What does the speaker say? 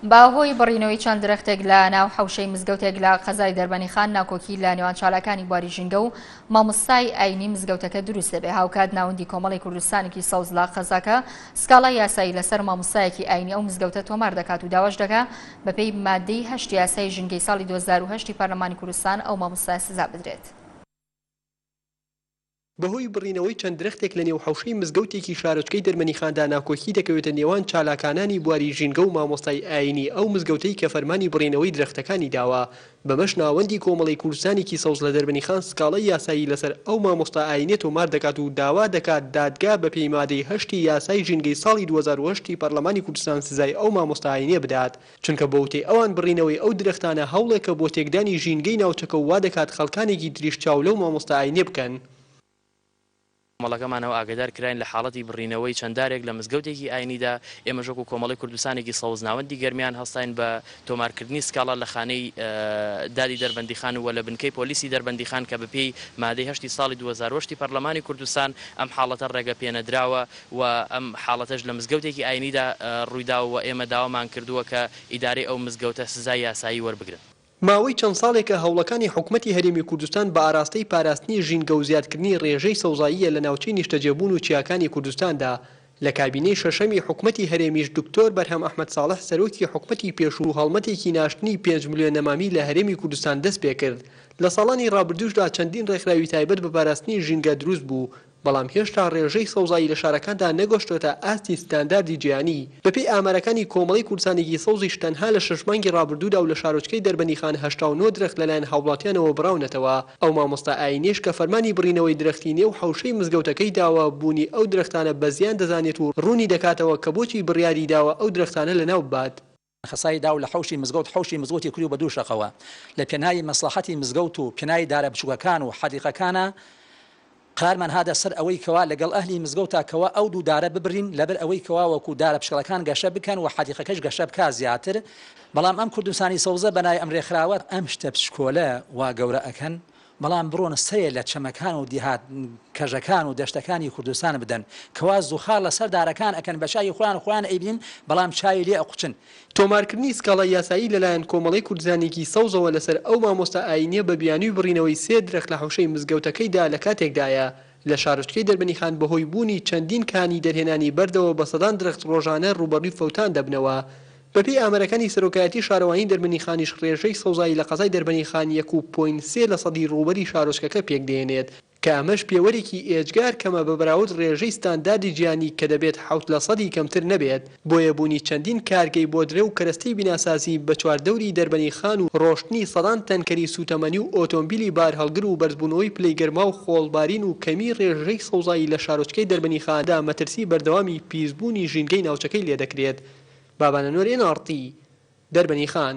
باهۆی بڕینەوەی چەند درەختێک لە ناو حەوشەی مزگەوتێک لە قەزای دەربەنیخان ناکۆکی لە نێوان چالاکانی بواری ژینگە و مامۆستای ئاینی مزگەوتەکە دروست دەبێت. هاوکات ناوەندی کۆمەڵی کوردستانێکی سەوز لە قەزاکە سکاڵای یاسایی لەسەر مامۆستایەکی ئاینی ئەو مزگەوتە تۆمار دەکات و داواش دەکات بەپێی مادەی 8 یاسای ژینگەی ساڵی 2008 پەرلەمانی کوردستان ئەو مامۆستای سزا بدرێت. بەهۆی بڕینەوەی چەند درەختێک لە نێو حەوشەی مزگەوتێکی شارۆچکەی دەرمەنیخاندا ناکۆکی دەکەوێتە نێوان چالاکانانی بواری ژینگە و مامۆستای ئاینی ئەو مزگەوتەی کە فەرمانی بڕینەوەی درەختەکانی داوە. بەمەش ناوەندی کۆمەڵی کوردستانێکی سەوز لە دەربەنیخان سکاڵای یاسایی لەسەر ئەو مامۆستا ئاینێ تۆمار دەکات و داوا دەکات دادگا بەپێی مادەی 8 یاسای ژینگەی ساڵی 2008 پەرلەمانی کوردستان سزای ئەو مامۆستا ئاینێ بدات، چونکە بەوتەی ئەوان بڕینەوەی ئەو درەختانە هەوڵێکە بۆ تێکدانی ژینگەی ناوچەکە و وا دەکات خەڵکانێکی تریش چاو لەو مامۆستا ئاینێ بکەن. کۆمەڵەکەمانەوە ئاگدار کراین لە حاڵەتی بڕینەوەی چەنددارێک لە مزگەوتێکی ئاینیدا ئێمەژۆک و کۆمەڵی کوردستانێکی سەوز ناوەندی گەرمیان هەستاین بە تۆمارکردنی سکاڵا لە خانەی دادی دەربەندیخان و لە بنکەی پۆلیسی دەربەندیخان کە بەپێی مادەی 8 ساڵی 2008 پەرلەمانی کوردستان ئەم حاڵەتە ڕێگە پێنەدراوە و ئەم حاڵەتەش لە مزگەوتێکی ئاینیدا ڕوویداوە و ئێمە داوامان کردووە کە ئیدارەی ئەو مزگەوتە سزای یاسایی وەربگرن. ماوەی چەند ساڵێکە هەوڵەکانی حکوومەتی هەرێمی کوردستان بە ئاراستەی پاراستنی ژینگە و زیادکردنی ڕێژەی سەوزاییە لە ناوچەی نیشتەجێبوون و چیاکانی کوردستاندا. لە کابینەی شەشەمی حکوومەتی هەرێمیش دکتۆر بەرهەم ئەحمەد ساڵح سەرۆکی حکوومەتی پێشوو هەڵمەتێکی ناشتنی 5 ملیۆن نەمامی لە هەرێمی کوردستان دەست پێ کرد. لە ساڵانی ڕابردووشدا چەندین ڕێکخراوی تایبەت بە پاراستنی ژینگە دروست بوو، بەڵام هێشتا ڕێژەی سەوزایی لە شارەکاندا نەگۆشتۆتە ئاستی ستانداردی جیهانی. بەپێی ئامارەکانی کۆمەڵی کوردستانێکی سەوزیش تەنها لە 6 مانگی ڕابردوودا و لە شارۆچکەی دەربەنیخان 89 درەخت لەلایەن هاوڵاتیانەوە بڕاونەتەوە. ئەو مامۆستا ئاینیش کە فەرمانی بڕینەوەی درەختی نێو حەوشەی مزگەوتەکەی داوە بوونی ئەو درەختانە بەزیان دەزانێت و ڕوونی دەکاتەوە کە بۆچی بڕیاری داوە ئەو درەختانە لەناو بات. خەسای داو لە حەوشی مزگەوت حەوشی مزگەوتی کوری بە دوو شەقەوە لە پێناوی مەسلحەتی مزگەوت و پێناوی دارە بچووکەکان و حەدیقەکانە قرارمان هادا سەر ئەوەی کەوا لەگەڵ ئەهلی مزگەوتاکەوە ئەو دوو دارە ببرین لەبەر ئەوەی کەوا وەکو دارە پشکەڵەکان گەشە بکەن و حەدیقەکەش گەشە بکا زیاتر. بەڵام ئەم کوردستانی سەوزە بەنای ئەم ڕێکخراوە ئەم شتە پشکۆلە وا گەورە ئەکەن، بەڵام بڕۆنە سەیە لە چەمەکان و دیهات کەژەکان و دەشتەکانی کوردستان بدەن کەوا زوخار لەسەر دارەکان ئەکەن بە چای خۆیان ئەیبین، بەڵام چای لێ ئەقوچن. تۆمارکردنی سکاڵای یاسایی لەلایەن کۆمەڵی کوردستانێکی سەوزەوە لەسەر ئەو مامۆستا ئاینیە بە بیانووی بڕینەوەی 3 درەخت لە حەوشەی مزگەوتەکەیدا لە کاتێکدایە لە شارۆچکەی دەربەنیخان بەهۆی بوونی چەندین کانی دەرهێنانی بەردەوە بە سەدان درەخت ڕۆژانە ڕوبەڕووی فەوتان دەبنەوە. بەپێی ئامارەکانی سەرۆکایەتی شارەوانی دەربەنیخانیش ڕێژەی سەوزایی لە قەزای دەربەنیخان 1.3% ڕوبەری شارۆچکەکە پێک دێنێت کە ئەمەش پێوەرێکی ئێجگار کەمە بە بەراورد ڕێژەی ستانداردی جیهانی کە دەبێت 7% کەمتر نەبێت. بۆیە بوونی چەندین کارگەی بۆ درێ و کەرەستەی بیناسازی بە چواردەوری دەربەنیخان و ڕۆشتنی سەدان تەنکەری سوتەمەنی و ئۆتۆمبیلی بار هەڵگر و بەرزبوونەوەی پلەیگەرما و خۆڵبارین و کەمی ڕێژەی سەوزایی لە شارۆچکەی دەربەنیخاندا مەترسی بەردەوامی پیسبوونی ژینگەی ناوچەکەی لێ دەکرێت. بابانە نۆر NRT دەربەنیخان.